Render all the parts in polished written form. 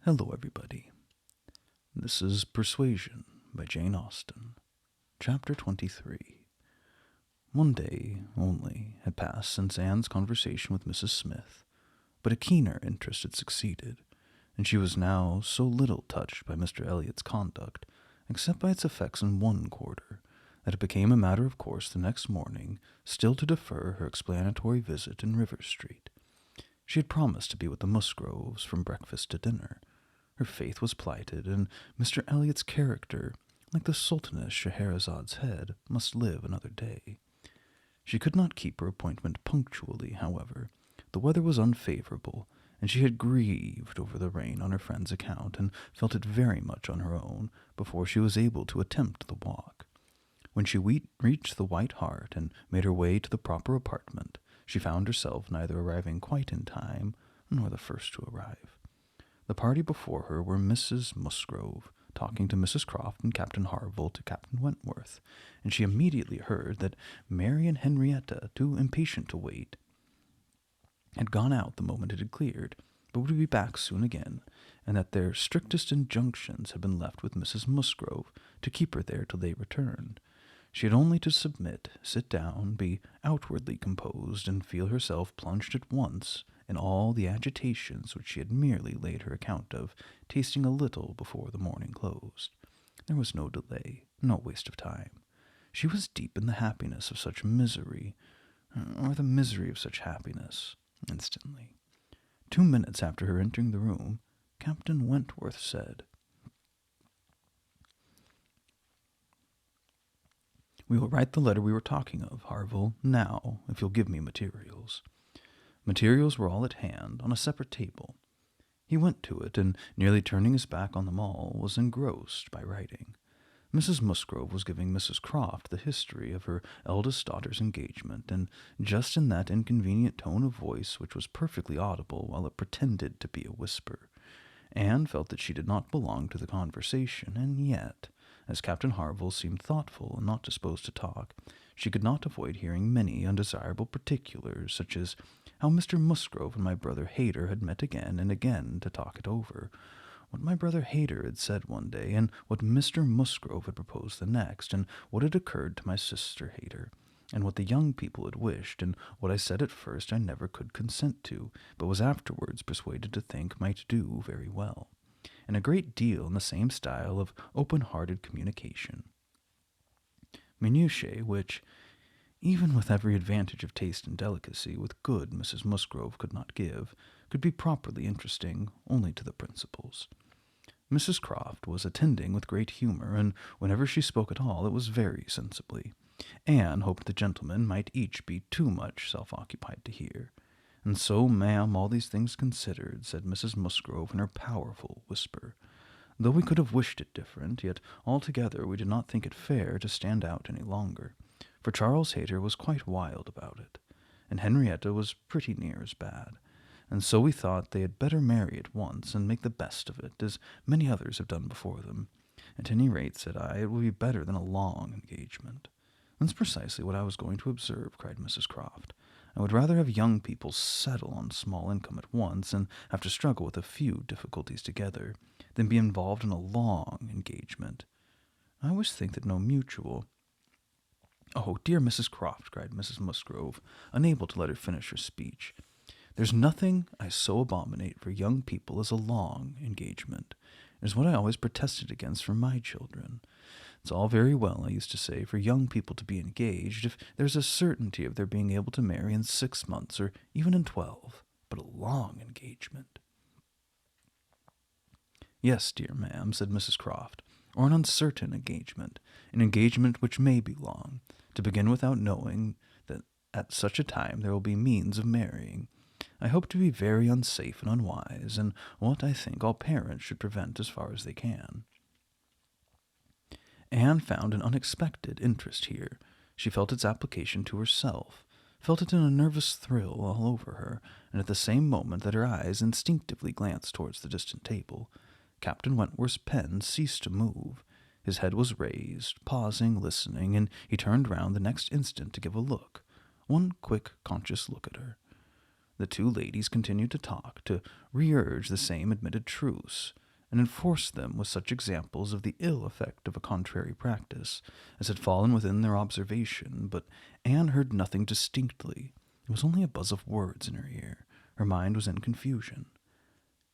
Hello, everybody. This is Persuasion by Jane Austen, Chapter 23. One day only had passed since Anne's conversation with Mrs. Smith, but a keener interest had succeeded, and she was now so little touched by Mr. Elliot's conduct, except by its effects in one quarter, that it became a matter of course the next morning still to defer her explanatory visit in Rivers Street. She had promised to be with the Musgroves from breakfast to dinner. Her faith was plighted, and Mr. Elliot's character, like the Sultaness Scheherazade's head, must live another day. She could not keep her appointment punctually, however. The weather was unfavorable, and she had grieved over the rain on her friend's account, and felt it very much on her own before she was able to attempt the walk. When she reached the White Hart and made her way to the proper apartment, she found herself neither arriving quite in time nor the first to arrive. The party before her were Mrs. Musgrove, talking to Mrs. Croft and Captain Harville to Captain Wentworth, and she immediately heard that Mary and Henrietta, too impatient to wait, had gone out the moment it had cleared, but would be back soon again, and that their strictest injunctions had been left with Mrs. Musgrove to keep her there till they returned. She had only to submit, sit down, be outwardly composed, and feel herself plunged at once in all the agitations which she had merely laid her account of, tasting a little before the morning closed. There was no delay, no waste of time. She was deep in the happiness of such misery, or the misery of such happiness, instantly. 2 minutes after her entering the room, Captain Wentworth said, "We will write the letter we were talking of, Harville, now, if you'll give me materials." Materials were all at hand, on a separate table. He went to it, and, nearly turning his back on them all, was engrossed by writing. Mrs. Musgrove was giving Mrs. Croft the history of her eldest daughter's engagement, and just in that inconvenient tone of voice which was perfectly audible while it pretended to be a whisper. Anne felt that she did not belong to the conversation, and yet, as Captain Harville seemed thoughtful and not disposed to talk, she could not avoid hearing many undesirable particulars, such as how Mr. Musgrove and my brother Hayter had met again and again to talk it over, what my brother Hayter had said one day, and what Mr. Musgrove had proposed the next, and what had occurred to my sister Hayter, and what the young people had wished, and what I said at first I never could consent to, but was afterwards persuaded to think might do very well, and a great deal in the same style of open-hearted communication. Minutiae which, even with every advantage of taste and delicacy, with good Mrs. Musgrove could not give, could be properly interesting only to the principals. Mrs. Croft was attending with great humor, and whenever she spoke at all, it was very sensibly. Anne hoped the gentlemen might each be too much self-occupied to hear. "And so, ma'am, all these things considered," said Mrs. Musgrove in her powerful whisper, "though we could have wished it different, yet altogether we did not think it fair to stand out any longer, for Charles Hayter was quite wild about it, and Henrietta was pretty near as bad, and so we thought they had better marry at once and make the best of it, as many others have done before them. At any rate, said I, it will be better than a long engagement." "That's precisely what I was going to observe," cried Mrs. Croft. "I would rather have young people settle on small income at once, and have to struggle with a few difficulties together, than be involved in a long engagement. I always think that no mutual—" "Oh, dear Mrs. Croft," cried Mrs. Musgrove, unable to let her finish her speech, "there's nothing I so abominate for young people as a long engagement. It is what I always protested against for my children. It's all very well, I used to say, for young people to be engaged, if there's a certainty of their being able to marry in 6 months, or even in 12, but a long engagement—" "Yes, dear ma'am," said Mrs. Croft, "or an uncertain engagement, an engagement which may be long, to begin without knowing that at such a time there will be means of marrying. I hope to be very unsafe and unwise, and what I think all parents should prevent as far as they can." Anne found an unexpected interest here. She felt its application to herself, felt it in a nervous thrill all over her, and at the same moment that her eyes instinctively glanced towards the distant table, Captain Wentworth's pen ceased to move. His head was raised, pausing, listening, and he turned round the next instant to give a look, one quick, conscious look at her. The two ladies continued to talk, to re-urge the same admitted truths, and enforce them with such examples of the ill effect of a contrary practice as had fallen within their observation, but Anne heard nothing distinctly. It was only a buzz of words in her ear. Her mind was in confusion.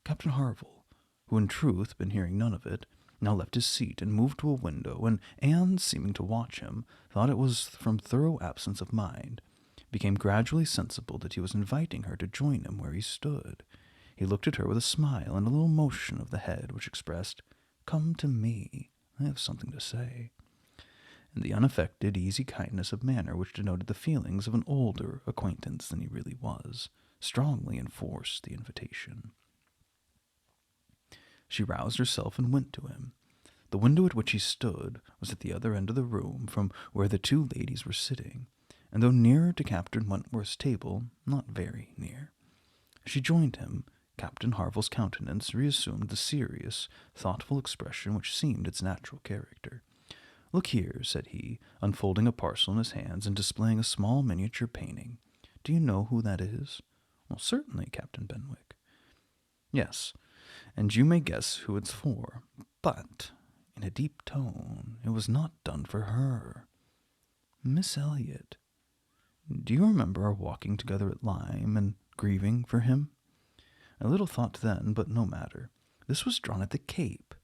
Captain Harville, who in truth had been hearing none of it, now left his seat and moved to a window, and Anne, seeming to watch him, thought it was from thorough absence of mind, became gradually sensible that he was inviting her to join him where he stood. He looked at her with a smile and a little motion of the head which expressed, "Come to me, I have something to say," and the unaffected, easy kindness of manner which denoted the feelings of an older acquaintance than he really was, strongly enforced the invitation. She roused herself and went to him. The window at which he stood was at the other end of the room from where the two ladies were sitting, and though nearer to Captain Wentworth's table, not very near. As she joined him, Captain Harville's countenance reassumed the serious, thoughtful expression which seemed its natural character. "Look here," said he, unfolding a parcel in his hands and displaying a small miniature painting. "Do you know who that is?" "Well, certainly, Captain Benwick." "Yes, and you may guess who it's for. But," in a deep tone, "it was not done for her." "Miss Elliot. Do you remember our walking together at Lyme and grieving for him?" "I little thought then, but no matter. This was drawn at the Cape.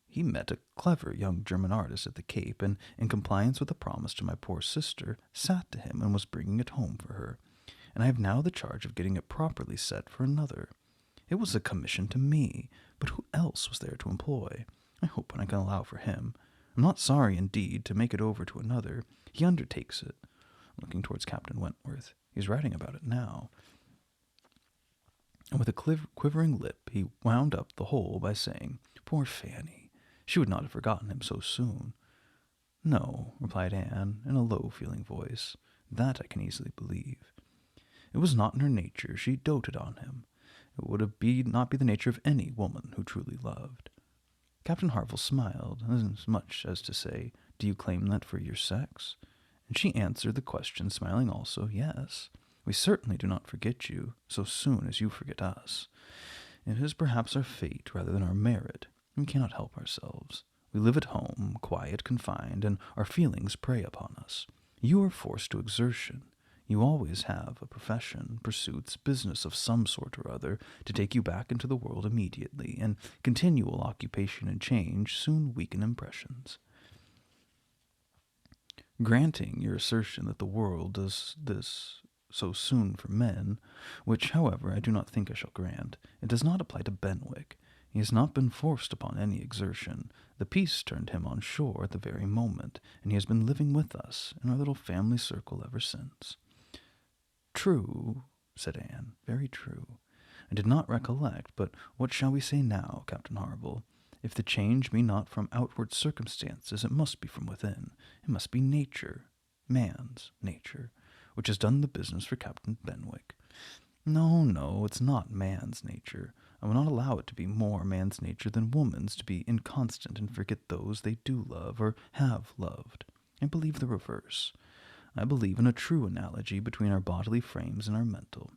He met a clever young German artist at the Cape, and, in compliance with a promise to my poor sister, sat to him and was bringing it home for her, and I have now the charge of getting it properly set for another. It was a commission to me, but who else was there to employ? I hope I can allow for him. I'm not sorry, indeed, to make it over to another. He undertakes it," looking towards Captain Wentworth. "He's writing about it now." And with a quivering lip, he wound up the whole by saying, "Poor Fanny! She would not have forgotten him so soon." "No," replied Anne, in a low, feeling voice. "That I can easily believe. It was not in her nature. She doted on him. It would not be the nature of any woman who truly loved." Captain Harville smiled, as much as to say, "Do you claim that for your sex?" And she answered the question, smiling also, "Yes. We certainly do not forget you so soon as you forget us. It is perhaps our fate rather than our merit. We cannot help ourselves. We live at home, quiet, confined, and our feelings prey upon us. You are forced to exertion. You always have a profession, pursuits, business of some sort or other to take you back into the world immediately, and continual occupation and change soon weaken impressions. Granting your assertion that the world does this so soon for men, which, however, I do not think I shall grant, it does not apply to Benwick. He has not been forced upon any exertion. The peace turned him on shore at the very moment, and he has been living with us in our little family circle ever since." "True," said Anne, "very true. I did not recollect, but what shall we say now, Captain Harville? If the change be not from outward circumstances, it must be from within. It must be nature, man's nature, which has done the business for Captain Benwick. No, it's not man's nature. I will not allow it to be more man's nature than woman's to be inconstant and forget those they do love or have loved. I believe the reverse. I believe in a true analogy between our bodily frames and our mental,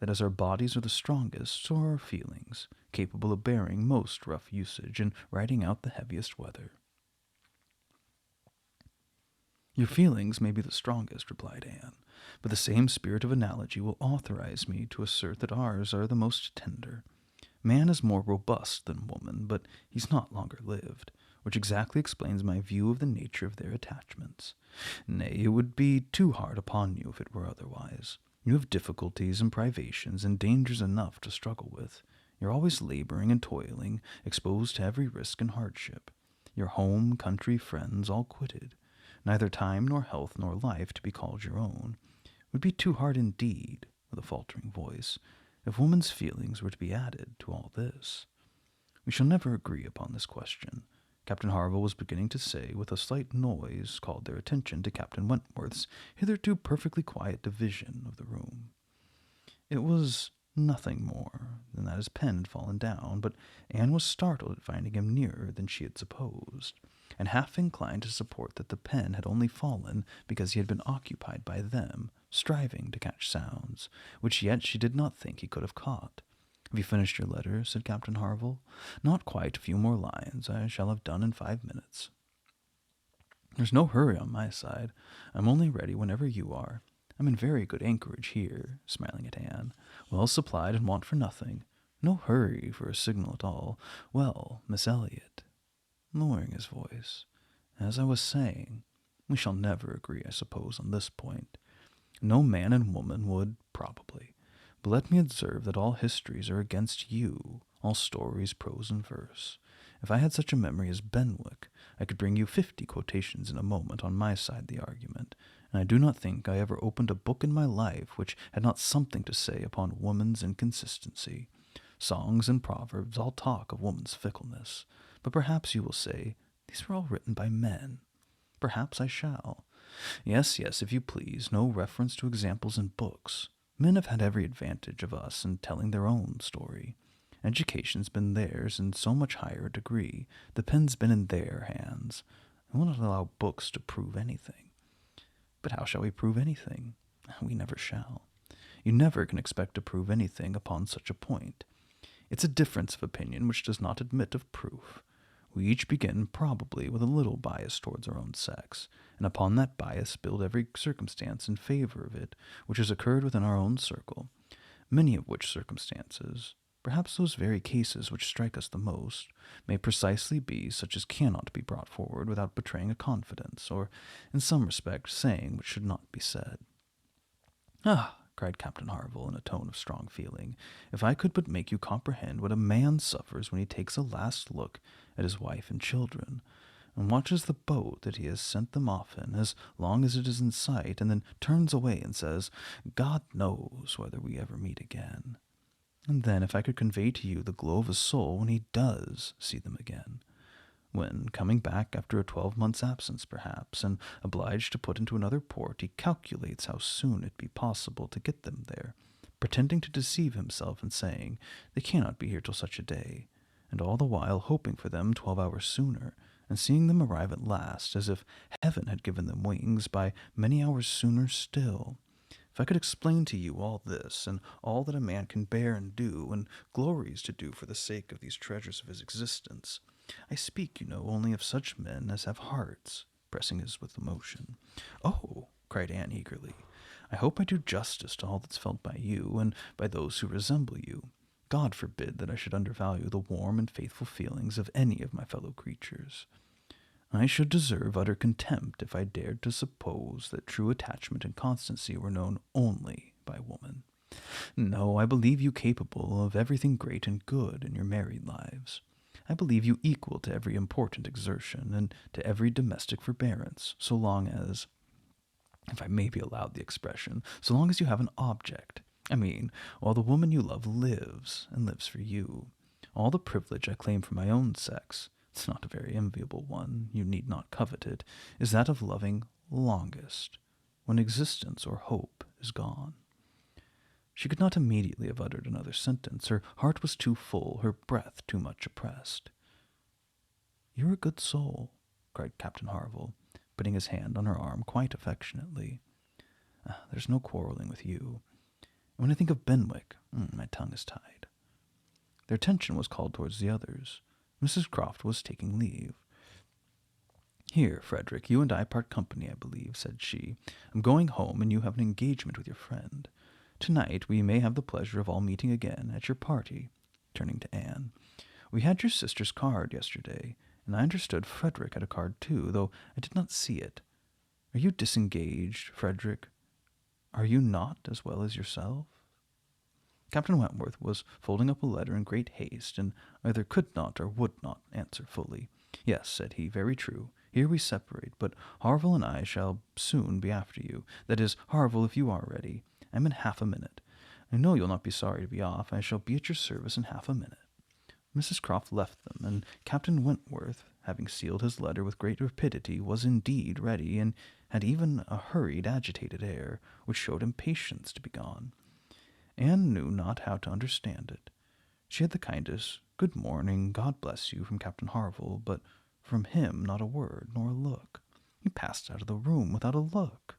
that as our bodies are the strongest, so are our feelings, capable of bearing most rough usage and riding out the heaviest weather." "Your feelings may be the strongest," replied Anne, "but the same spirit of analogy will authorize me to assert that ours are the most tender. Man is more robust than woman, but he's not longer lived, which exactly explains my view of the nature of their attachments. Nay, it would be too hard upon you if it were otherwise. You have difficulties and privations and dangers enough to struggle with. You're always laboring and toiling, exposed to every risk and hardship. Your home, country, friends, all quitted. Neither time nor health nor life to be called your own. It would be too hard indeed," with a faltering voice, "if woman's feelings were to be added to all this. We shall never agree upon this question." Captain Harville was beginning to say, with a slight noise called their attention to Captain Wentworth's hitherto perfectly quiet division of the room. It was nothing more than that his pen had fallen down, but Anne was startled at finding him nearer than she had supposed, and half inclined to support that the pen had only fallen because he had been occupied by them striving to catch sounds, which yet she did not think he could have caught. "Have you finished your letter?" said Captain Harville. "Not quite. A few more lines. I shall have done in 5 minutes." "There's no hurry on my side. I'm only ready whenever you are. I'm in very good anchorage here," smiling at Anne, "well supplied and want for nothing. No hurry for a signal at all. Well, Miss Elliot," lowering his voice, "as I was saying, we shall never agree, I suppose, on this point. No man and woman would, probably. But let me observe that all histories are against you, all stories, prose and verse. If I had such a memory as Benwick, I could bring you 50 quotations in a moment on my side of the argument, and I do not think I ever opened a book in my life which had not something to say upon woman's inconsistency. Songs and proverbs all talk of woman's fickleness, but perhaps you will say, these were all written by men. Perhaps I shall. Yes, if you please, no reference to examples in books. Men have had every advantage of us in telling their own story. Education's been theirs in so much higher a degree. The pen's been in their hands. I will not allow books to prove anything. But how shall we prove anything? We never shall. You never can expect to prove anything upon such a point. It's a difference of opinion which does not admit of proof. We each begin probably with a little bias towards our own sex, and upon that bias build every circumstance in favor of it which has occurred within our own circle, many of which circumstances, perhaps those very cases which strike us the most, may precisely be such as cannot be brought forward without betraying a confidence, or, in some respect, saying what should not be said. "Ah!" cried Captain Harville in a tone of strong feeling, "if I could but make you comprehend what a man suffers when he takes a last look at his wife and children, and watches the boat that he has sent them off in as long as it is in sight, and then turns away and says, 'God knows whether we ever meet again.' And then if I could convey to you the glow of his soul when he does see them again, when, coming back after a 12-months' absence perhaps, and obliged to put into another port, he calculates how soon it be possible to get them there, pretending to deceive himself and saying, they cannot be here till such a day, and all the while hoping for them 12 hours sooner, and seeing them arrive at last, as if heaven had given them wings, by many hours sooner still. If I could explain to you all this, and all that a man can bear and do, and glories to do for the sake of these treasures of his existence, I speak, you know, only of such men as have hearts," pressing his with emotion. "Oh," cried Anne eagerly, "I hope I do justice to all that's felt by you, and by those who resemble you. God forbid that I should undervalue the warm and faithful feelings of any of my fellow creatures. I should deserve utter contempt if I dared to suppose that true attachment and constancy were known only by woman. No, I believe you capable of everything great and good in your married lives. I believe you equal to every important exertion, and to every domestic forbearance, so long as, if I may be allowed the expression, so long as you have an object. I mean, while the woman you love lives, and lives for you. All the privilege I claim for my own sex, it's not a very enviable one, you need not covet it, is that of loving longest, when existence or hope is gone." She could not immediately have uttered another sentence. Her heart was too full, her breath too much oppressed. "You're a good soul," cried Captain Harville, putting his hand on her arm quite affectionately. "There's no quarreling with you. When I think of Benwick, my tongue is tied." Their attention was called towards the others. Mrs. Croft was taking leave. "Here, Frederick, you and I part company, I believe," said she. "I'm going home, and you have an engagement with your friend. Tonight we may have the pleasure of all meeting again at your party," turning to Anne. "We had your sister's card yesterday, and I understood Frederick had a card too, though I did not see it. Are you disengaged, Frederick? Are you not as well as yourself?" Captain Wentworth was folding up a letter in great haste, and either could not or would not answer fully. "Yes," said he, "very true. Here we separate, but Harville and I shall soon be after you. That is, Harville, if you are ready. I'm in half a minute. I know you'll not be sorry to be off. I shall be at your service in half a minute." Mrs. Croft left them, and Captain Wentworth, having sealed his letter with great rapidity, was indeed ready, and had even a hurried, agitated air, which showed impatience to be gone. Anne knew not how to understand it. She had the kindest "Good morning, God bless you," from Captain Harville, but from him not a word, nor a look. He passed out of the room without a look.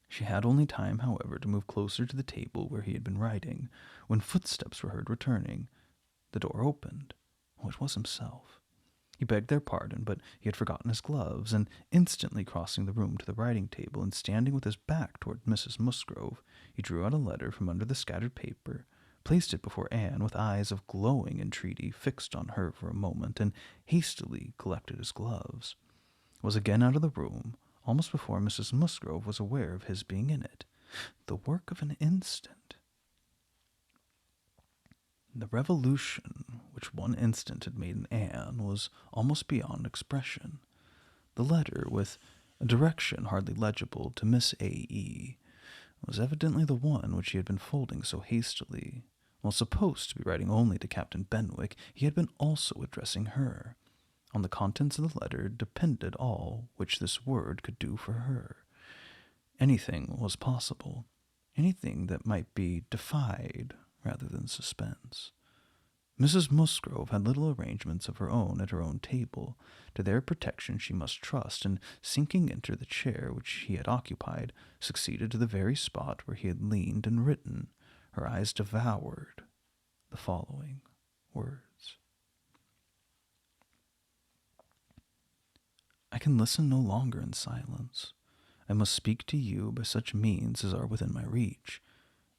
She had only time, however, to move closer to the table where he had been writing, when footsteps were heard returning. The door opened. Oh, it was himself. He begged their pardon, but he had forgotten his gloves, and instantly crossing the room to the writing table and standing with his back toward Mrs. Musgrove, he drew out a letter from under the scattered paper, placed it before Anne with eyes of glowing entreaty fixed on her for a moment, and hastily collected his gloves. Was again out of the room, almost before Mrs. Musgrove was aware of his being in it. The work of an instant. The revolution which one instant had made in Anne was almost beyond expression. The letter, with a direction hardly legible to Miss A.E., was evidently the one which he had been folding so hastily. While supposed to be writing only to Captain Benwick, he had been also addressing her. On the contents of the letter depended all which this word could do for her. Anything was possible, anything that might be defied rather than suspense. Mrs. Musgrove had little arrangements of her own at her own table. To their protection she must trust, and sinking into the chair which he had occupied, succeeded to the very spot where he had leaned and written. Her eyes devoured the following words. I can listen no longer in silence. I must speak to you by such means as are within my reach.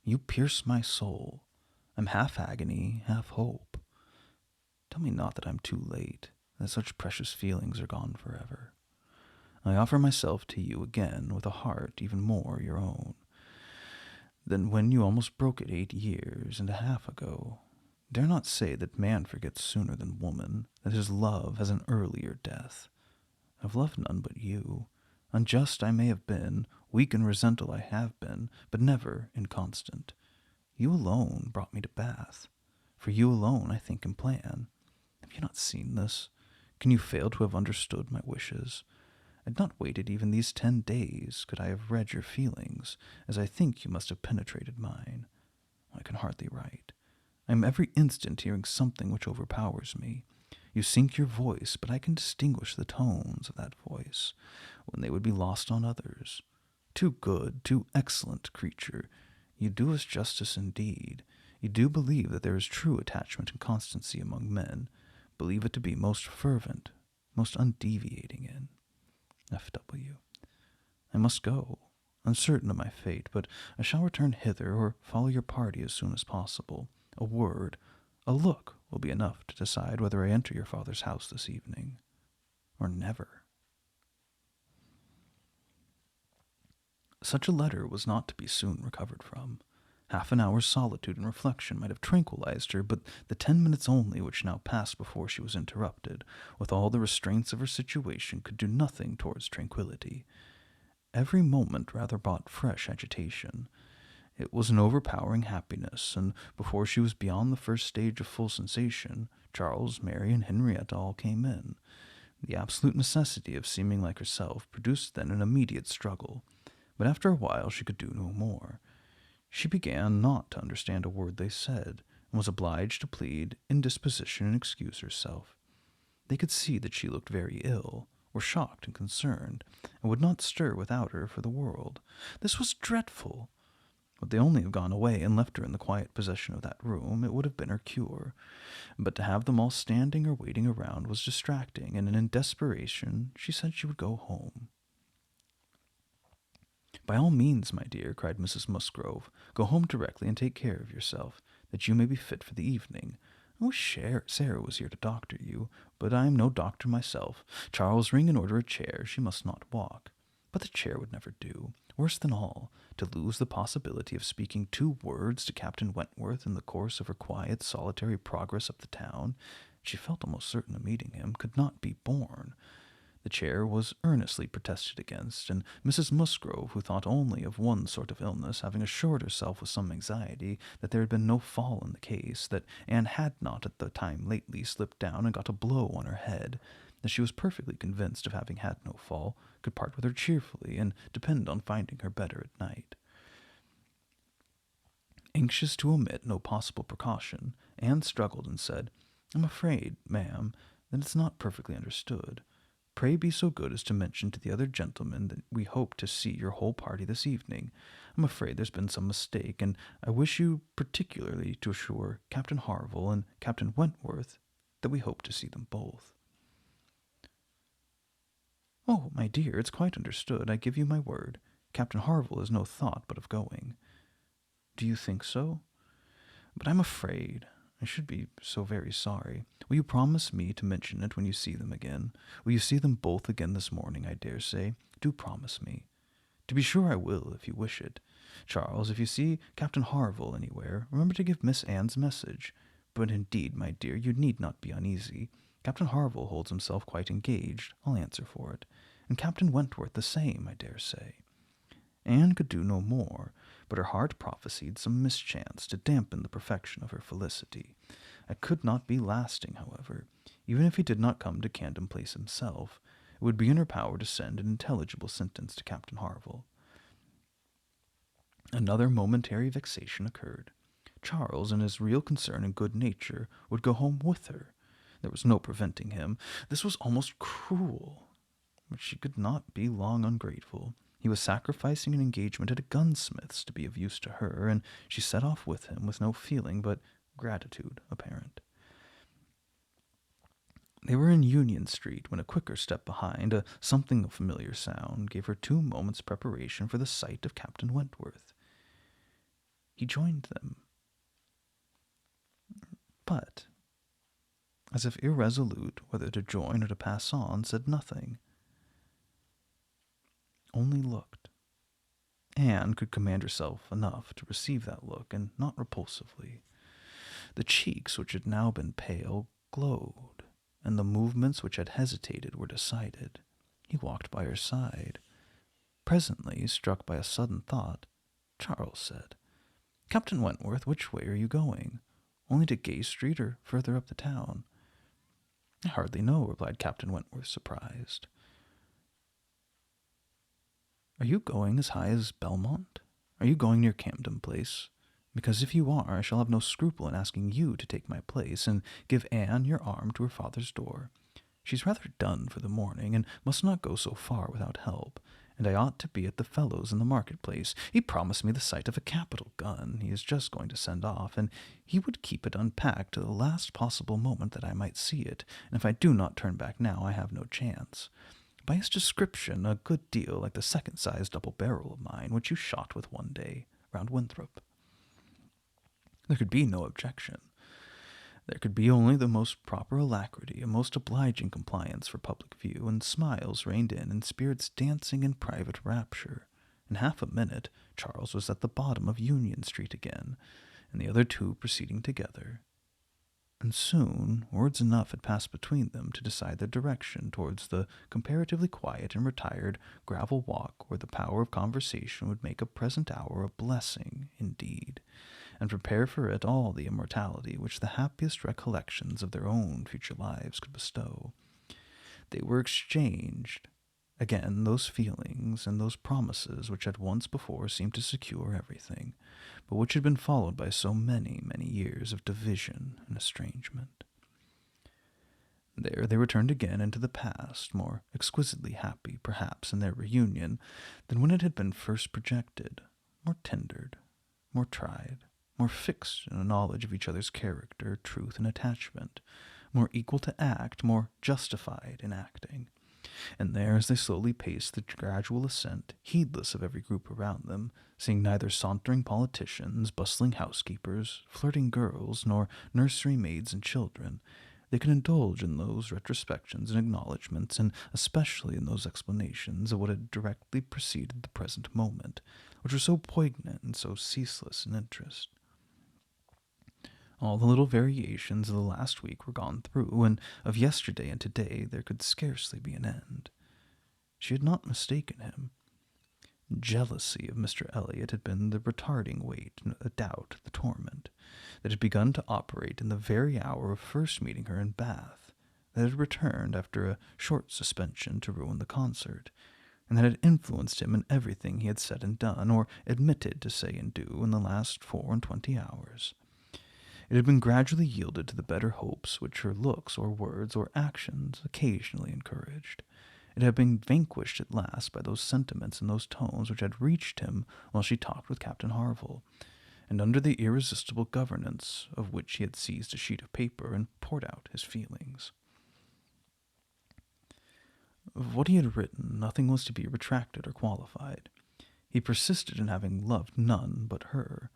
You pierce my soul. I'm half agony, half hope. Tell me not that I'm too late, that such precious feelings are gone forever. I offer myself to you again with a heart even more your own than when you almost broke it 8 years and a half ago. Dare not say that man forgets sooner than woman, that his love has an earlier death. I've loved none but you. Unjust I may have been, weak and resentful I have been, but never inconstant. You alone brought me to Bath. For you alone I think and plan. Have you not seen this? Can you fail to have understood my wishes? I had not waited even these 10 days, could I have read your feelings, as I think you must have penetrated mine. I can hardly write. I am every instant hearing something which overpowers me. You sink your voice, but I can distinguish the tones of that voice, when they would be lost on others. Too good, too excellent creature, you do us justice indeed. You do believe that there is true attachment and constancy among men. Believe it to be most fervent, most undeviating in. F.W. I must go, uncertain of my fate, but I shall return hither or follow your party as soon as possible. A word, a look will be enough to decide whether I enter your father's house this evening, or never. Such a letter was not to be soon recovered from. Half an hour's solitude and reflection might have tranquilized her, but the 10 minutes only which now passed before she was interrupted, with all the restraints of her situation, could do nothing towards tranquillity. Every moment rather brought fresh agitation. It was an overpowering happiness, and before she was beyond the first stage of full sensation, Charles, Mary, and Henrietta all came in. The absolute necessity of seeming like herself produced then an immediate struggle, but after a while she could do no more. She began not to understand a word they said, and was obliged to plead indisposition and excuse herself. They could see that she looked very ill, were shocked and concerned, and would not stir without her for the world. This was dreadful. Would they only have gone away and left her in the quiet possession of that room, it would have been her cure. But to have them all standing or waiting around was distracting, and in desperation she said she would go home. By all means, my dear, cried Mrs. Musgrove, go home directly and take care of yourself, that you may be fit for the evening. I wish Sarah was here to doctor you, but I am no doctor myself. Charles, ring and order a chair. She must not walk. But the chair would never do. Worse than all, to lose the possibility of speaking 2 words to Captain Wentworth in the course of her quiet, solitary progress up the town, she felt almost certain of meeting him, could not be borne. The chair was earnestly protested against, and Mrs. Musgrove, who thought only of one sort of illness, having assured herself with some anxiety that there had been no fall in the case, that Anne had not at the time lately slipped down and got a blow on her head, that she was perfectly convinced of having had no fall, could part with her cheerfully, and depend on finding her better at night. Anxious to omit no possible precaution, Anne struggled and said, I'm afraid, ma'am, that it's not perfectly understood. pray be so good as to mention to the other gentlemen that we hope to see your whole party this evening. I'm afraid there's been some mistake, and I wish you particularly to assure Captain Harville and Captain Wentworth that we hope to see them both." "Oh, my dear, it's quite understood. I give you my word. Captain Harville has no thought but of going." "Do you think so? But I'm afraid. I should be so very sorry. Will you promise me to mention it when you see them again? Will you see them both again this morning, I dare say? Do promise me." "To be sure I will, if you wish it. Charles, if you see Captain Harville anywhere, remember to give Miss Anne's message. But indeed, my dear, you need not be uneasy. Captain Harville holds himself quite engaged, I'll answer for it. And Captain Wentworth the same, I dare say." Anne could do no more, but her heart prophesied some mischance to dampen the perfection of her felicity. It could not be lasting, however. Even if he did not come to Camden Place himself, it would be in her power to send an intelligible sentence to Captain Harville. Another momentary vexation occurred. Charles, in his real concern and good nature, would go home with her. There was no preventing him. This was almost cruel, but she could not be long ungrateful. He was sacrificing an engagement at a gunsmith's to be of use to her, and she set off with him with no feeling but gratitude apparent. They were in Union Street when a quicker step behind, a something of familiar sound, gave her 2 moments' preparation for the sight of Captain Wentworth. He joined them, but, as if irresolute whether to join or to pass on, said nothing, only looked. Anne could command herself enough to receive that look, and not repulsively. The cheeks, which had now been pale, glowed, and the movements which had hesitated were decided. He walked by her side. Presently, struck by a sudden thought, Charles said, "Captain Wentworth, which way are you going? Only to Gay Street or further up the town?" "I hardly know," replied Captain Wentworth, surprised. "Are you going as high as Belmont? Are you going near Camden Place? Because if you are, I shall have no scruple in asking you to take my place and give Anne your arm to her father's door. She's rather done for the morning, and must not go so far without help, and I ought to be at the fellow's in the market-place. He promised me the sight of a capital gun he is just going to send off, and he would keep it unpacked to the last possible moment that I might see it, and if I do not turn back now, I have no chance. By his description, a good deal like the second-sized double-barrel of mine, which you shot with one day round Winthrop." There could be no objection. There could be only the most proper alacrity, a most obliging compliance for public view, and smiles reigned in, and spirits dancing in private rapture. In half a minute, Charles was at the bottom of Union Street again, and the other two proceeding together. And soon words enough had passed between them to decide their direction towards the comparatively quiet and retired gravel walk where the power of conversation would make a present hour a blessing indeed, and prepare for it all the immortality which the happiest recollections of their own future lives could bestow. They were exchanged again those feelings and those promises which had once before seemed to secure everything, but which had been followed by so many, many years of division and estrangement. There they returned again into the past, more exquisitely happy, perhaps, in their reunion than when it had been first projected, more tendered, more tried, more fixed in a knowledge of each other's character, truth, and attachment, more equal to act, more justified in acting. And there, as they slowly paced the gradual ascent, heedless of every group around them, seeing neither sauntering politicians, bustling housekeepers, flirting girls, nor nursery maids and children, they could indulge in those retrospections and acknowledgments, and especially in those explanations of what had directly preceded the present moment, which were so poignant and so ceaseless in interest. All the little variations of the last week were gone through, and of yesterday and today there could scarcely be an end. She had not mistaken him. Jealousy of Mr. Elliot had been the retarding weight, the doubt, the torment, that had begun to operate in the very hour of first meeting her in Bath, that had returned after a short suspension to ruin the concert, and that had influenced him in everything he had said and done, or admitted to say and do, in the last 24 hours. It had been gradually yielded to the better hopes which her looks or words or actions occasionally encouraged, It had been vanquished at last by those sentiments and those tones which had reached him while she talked with Captain Harville, and under the irresistible governance of which he had seized a sheet of paper and poured out his feelings. Of what he had written, nothing was to be retracted or qualified. He persisted in having loved none but her.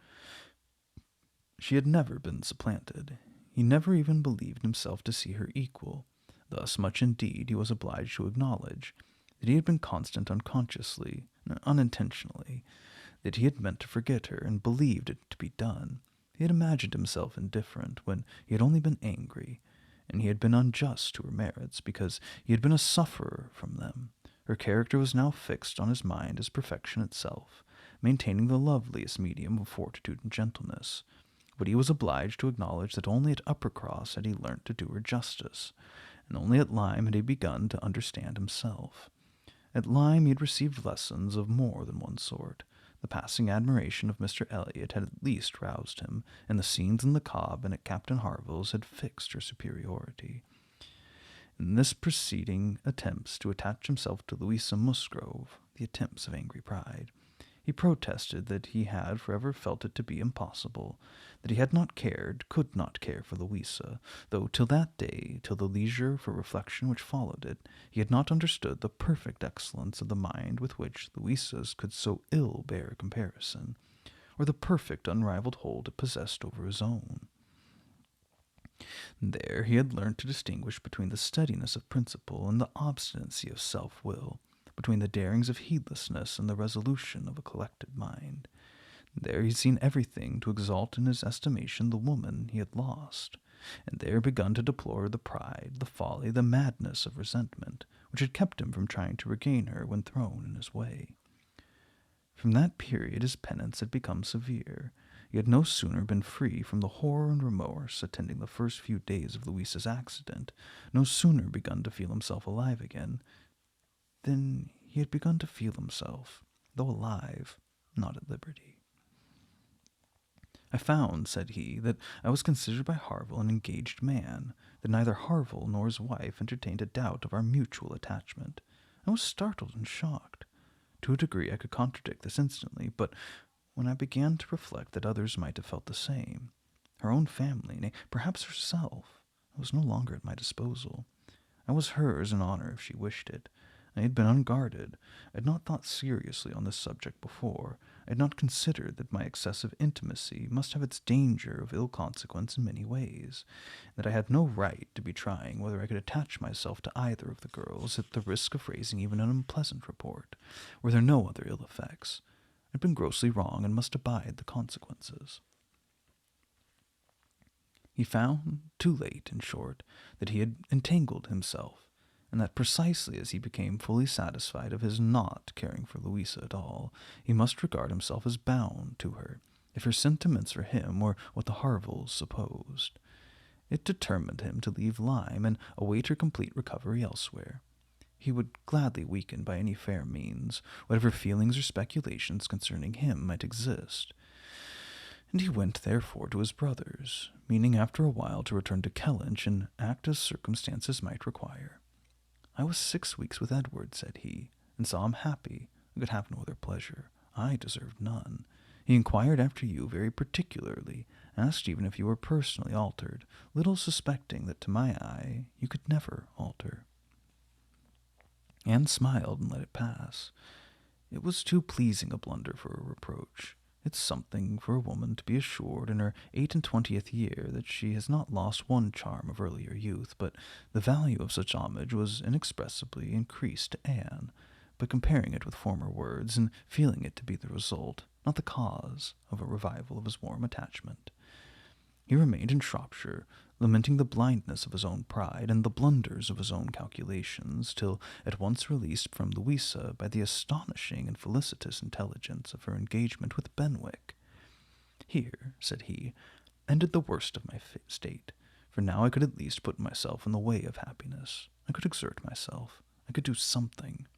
She had never been supplanted. He never even believed himself to see her equal. Thus much indeed he was obliged to acknowledge, that he had been constant unconsciously, unintentionally, that he had meant to forget her, and believed it to be done. He had imagined himself indifferent, when he had only been angry, and he had been unjust to her merits, because he had been a sufferer from them. Her character was now fixed on his mind as perfection itself, maintaining the loveliest medium of fortitude and gentleness. But he was obliged to acknowledge that only at Uppercross had he learnt to do her justice, and only at Lyme had he begun to understand himself. At Lyme he had received lessons of more than one sort. The passing admiration of Mr. Elliot had at least roused him, and the scenes in the Cobb and at Captain Harville's had fixed her superiority. In this preceding attempts to attach himself to Louisa Musgrove, the attempts of angry pride, he protested that he had forever felt it to be impossible, that he had not cared, could not care for Louisa, though till that day, till the leisure for reflection which followed it, he had not understood the perfect excellence of the mind with which Louisa's could so ill bear comparison, or the perfect unrivalled hold it possessed over his own. There he had learnt to distinguish between the steadiness of principle and the obstinacy of self-will, between the darings of heedlessness and the resolution of a collected mind. There he had seen everything to exalt in his estimation the woman he had lost, and there begun to deplore the pride, the folly, the madness of resentment, which had kept him from trying to regain her when thrown in his way. From that period his penance had become severe. He had no sooner been free from the horror and remorse attending the first few days of Louisa's accident, no sooner begun to feel himself alive again, than he had begun to feel himself, though alive, not at liberty. I found, said he, that I was considered by Harville an engaged man, that neither Harville nor his wife entertained a doubt of our mutual attachment. I was startled and shocked. To a degree I could contradict this instantly, but when I began to reflect that others might have felt the same, her own family, nay, perhaps herself, I was no longer at my disposal. I was hers in honor if she wished it. I had been unguarded. I had not thought seriously on this subject before. I had not considered that my excessive intimacy must have its danger of ill consequence in many ways, that I had no right to be trying whether I could attach myself to either of the girls at the risk of raising even an unpleasant report, were there no other ill effects. I had been grossly wrong and must abide the consequences. He found, too late, in short, that he had entangled himself, and that precisely as he became fully satisfied of his not caring for Louisa at all, he must regard himself as bound to her, if her sentiments for him were what the Harvilles supposed. It determined him to leave Lyme and await her complete recovery elsewhere. He would gladly weaken by any fair means whatever feelings or speculations concerning him might exist, and he went therefore to his brother's, meaning after a while to return to Kellynch and act as circumstances might require. I was 6 weeks with Edward, said he, and saw him happy. I could have no other pleasure. I deserved none. He inquired after you very particularly, asked even if you were personally altered, little suspecting that to my eye you could never alter. Anne smiled and let it pass. It was too pleasing a blunder for a reproach. It's something for a woman to be assured in her 28th year that she has not lost one charm of earlier youth, but the value of such homage was inexpressibly increased to Anne, by comparing it with former words, and feeling it to be the result, not the cause, of a revival of his warm attachment. He remained in Shropshire, lamenting the blindness of his own pride and the blunders of his own calculations, till at once released from Louisa by the astonishing and felicitous intelligence of her engagement with Benwick. Here, said he, ended the worst of my state, for now I could at least put myself in the way of happiness. I could exert myself. I could do something.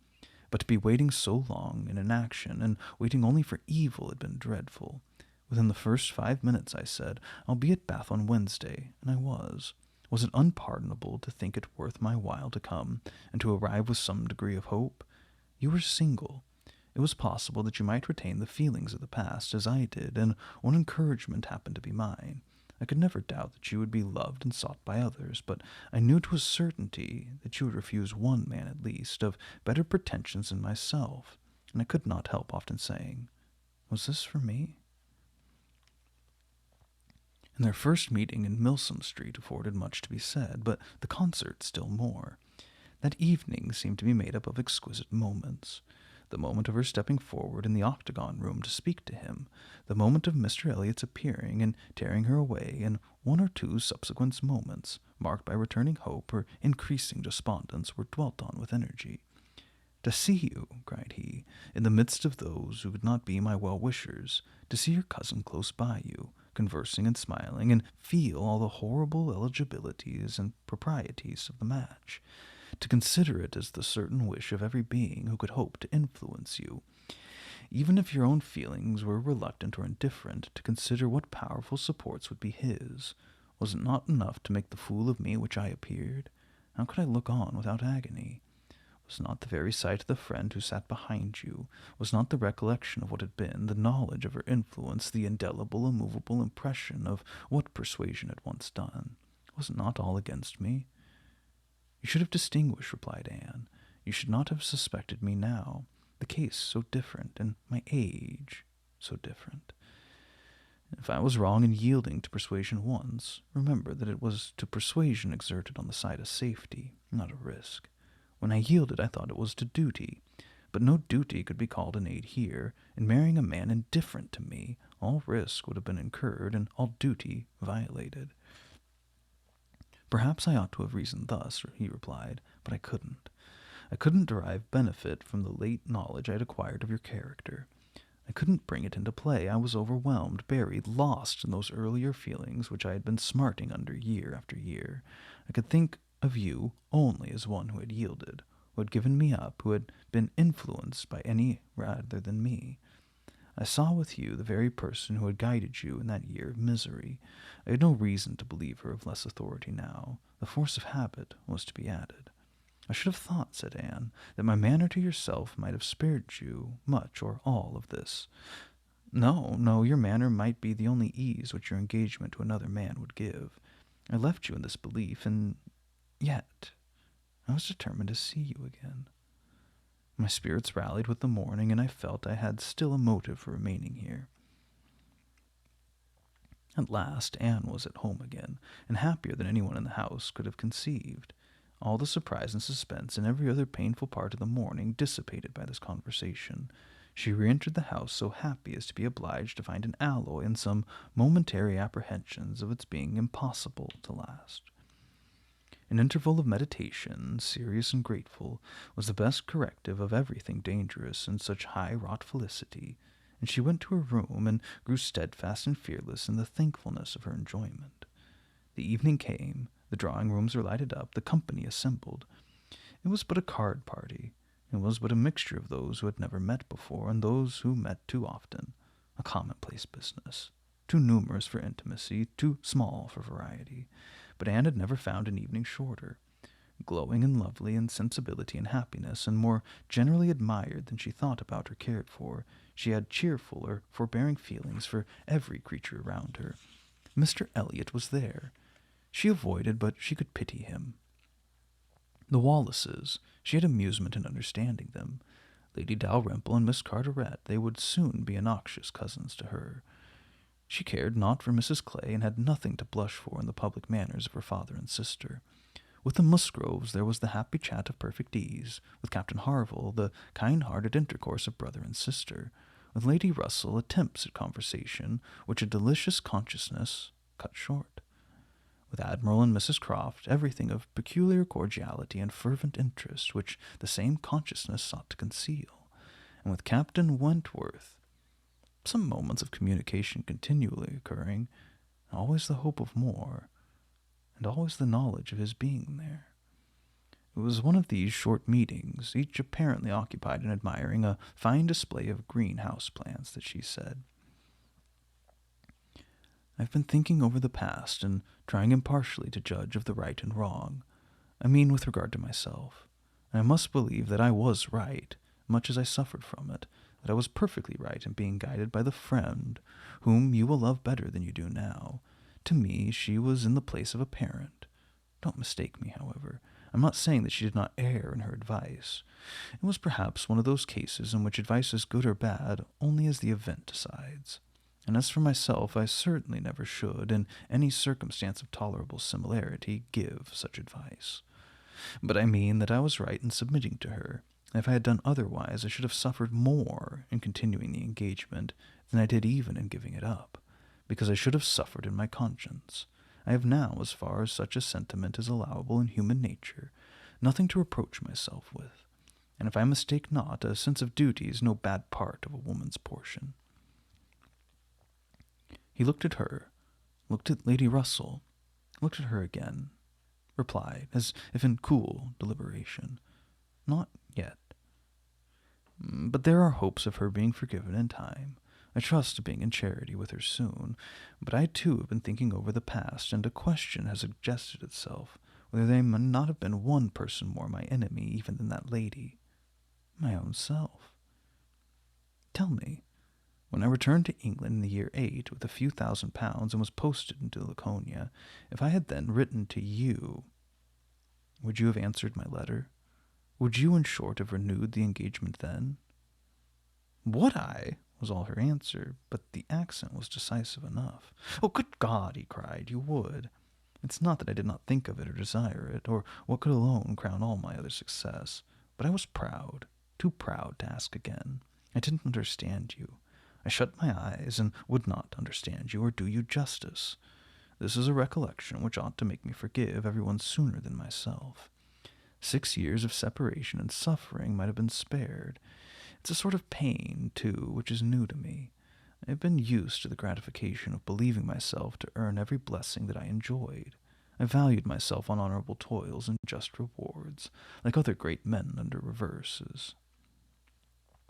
But to be waiting so long in inaction, and waiting only for evil, had been dreadful. Within the first 5 minutes I said, I'll be at Bath on Wednesday, and I was. Was it unpardonable to think it worth my while to come and to arrive with some degree of hope? You were single. It was possible that you might retain the feelings of the past, as I did, and one encouragement happened to be mine. I could never doubt that you would be loved and sought by others, but I knew to a certainty that you would refuse one man at least, of better pretensions than myself, and I could not help often saying, "Was this for me?" And their first meeting in Milsom Street afforded much to be said, but the concert still more. That evening seemed to be made up of exquisite moments. The moment of her stepping forward in the octagon room to speak to him, the moment of Mr. Elliot's appearing and tearing her away, and one or two subsequent moments, marked by returning hope or increasing despondence, were dwelt on with energy. "To see you," cried he, "in the midst of those who could not be my well-wishers, to see your cousin close by you, conversing and smiling, and feel all the horrible eligibilities and proprieties of the match, to consider it as the certain wish of every being who could hope to influence you, even if your own feelings were reluctant or indifferent, to consider what powerful supports would be his, was it not enough to make the fool of me which I appeared? How could I look on without agony? Was not the very sight of the friend who sat behind you, was not the recollection of what had been, the knowledge of her influence, the indelible, immovable impression of what Persuasion had once done, was it not all against me? You should have distinguished, replied Anne. You should not have suspected me now. The case so different, and my age so different. If I was wrong in yielding to Persuasion once, remember that it was to persuasion exerted on the side of safety, not of risk. When I yielded, I thought it was to duty, but no duty could be called an aid here. In marrying a man indifferent to me, all risk would have been incurred, and all duty violated. Perhaps I ought to have reasoned thus, he replied, but I couldn't. I couldn't derive benefit from the late knowledge I had acquired of your character. I couldn't bring it into play. I was overwhelmed, buried, lost in those earlier feelings which I had been smarting under year after year. I could think of you only as one who had yielded, who had given me up, who had been influenced by any rather than me. I saw with you the very person who had guided you in that year of misery. I had no reason to believe her of less authority now. The force of habit was to be added. I should have thought, said Anne, that my manner to yourself might have spared you much or all of this. No, your manner might be the only ease which your engagement to another man would give. I left you in this belief, and yet I was determined to see you again. My spirits rallied with the morning, and I felt I had still a motive for remaining here. At last Anne was at home again, and happier than anyone in the house could have conceived. All the surprise and suspense and every other painful part of the morning dissipated by this conversation. She re-entered the house so happy as to be obliged to find an alloy in some momentary apprehensions of its being impossible to last. An interval of meditation, serious and grateful, was the best corrective of everything dangerous in such high-wrought felicity, and she went to her room and grew steadfast and fearless in the thankfulness of her enjoyment. The evening came, the drawing-rooms were lighted up, the company assembled. It was but a card party. It was but a mixture of those who had never met before and those who met too often, a commonplace business, too numerous for intimacy, too small for variety. But Anne had never found an evening shorter. Glowing and lovely in sensibility and happiness, and more generally admired than she thought about or cared for, she had cheerful or forbearing feelings for every creature around her. Mr. Elliot was there. She avoided, but she could pity him. The Wallaces, she had amusement in understanding them. Lady Dalrymple and Miss Carteret, they would soon be innoxious cousins to her. She cared not for Mrs. Clay, and had nothing to blush for in the public manners of her father and sister. With the Musgroves there was the happy chat of perfect ease, with Captain Harville the kind-hearted intercourse of brother and sister, with Lady Russell attempts at conversation which a delicious consciousness cut short. With Admiral and Mrs. Croft everything of peculiar cordiality and fervent interest which the same consciousness sought to conceal, and with Captain Wentworth some moments of communication continually occurring, always the hope of more, and always the knowledge of his being there. It was one of these short meetings, each apparently occupied in admiring a fine display of greenhouse plants, that she said, I've been thinking over the past and trying impartially to judge of the right and wrong. I mean with regard to myself. And I must believe that I was right, much as I suffered from it, that I was perfectly right in being guided by the friend whom you will love better than you do now. To me, she was in the place of a parent. Don't mistake me, however. I'm not saying that she did not err in her advice. It was perhaps one of those cases in which advice is good or bad only as the event decides. And as for myself, I certainly never should, in any circumstance of tolerable similarity, give such advice. But I mean that I was right in submitting to her. If I had done otherwise, I should have suffered more in continuing the engagement than I did even in giving it up, because I should have suffered in my conscience. I have now, as far as such a sentiment is allowable in human nature, nothing to reproach myself with. And if I mistake not, a sense of duty is no bad part of a woman's portion. He looked at her, looked at Lady Russell, looked at her again, replied, as if in cool deliberation, "Not yet. But there are hopes of her being forgiven in time. I trust to being in charity with her soon. But I too have been thinking over the past, and a question has suggested itself, whether there may not have been one person more my enemy even than that lady, my own self. Tell me, when I returned to England in the year 8 with a few £1,000 and was posted into Laconia, if I had then written to you, would you have answered my letter? Would you, in short, have renewed the engagement then?" "Would I?" was all her answer, but the accent was decisive enough. "Oh, good God!" he cried, "you would. It's not that I did not think of it or desire it, or what could alone crown all my other success, but I was proud, too proud to ask again. I didn't understand you. I shut my eyes and would not understand you or do you justice. This is a recollection which ought to make me forgive everyone sooner than myself. 6 years of separation and suffering might have been spared. It's a sort of pain, too, which is new to me. I have been used to the gratification of believing myself to earn every blessing that I enjoyed. I valued myself on honorable toils and just rewards, like other great men under reverses."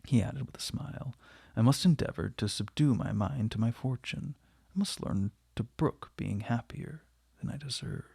He added with a smile, "I must endeavor to subdue my mind to my fortune. I must learn to brook being happier than I deserve."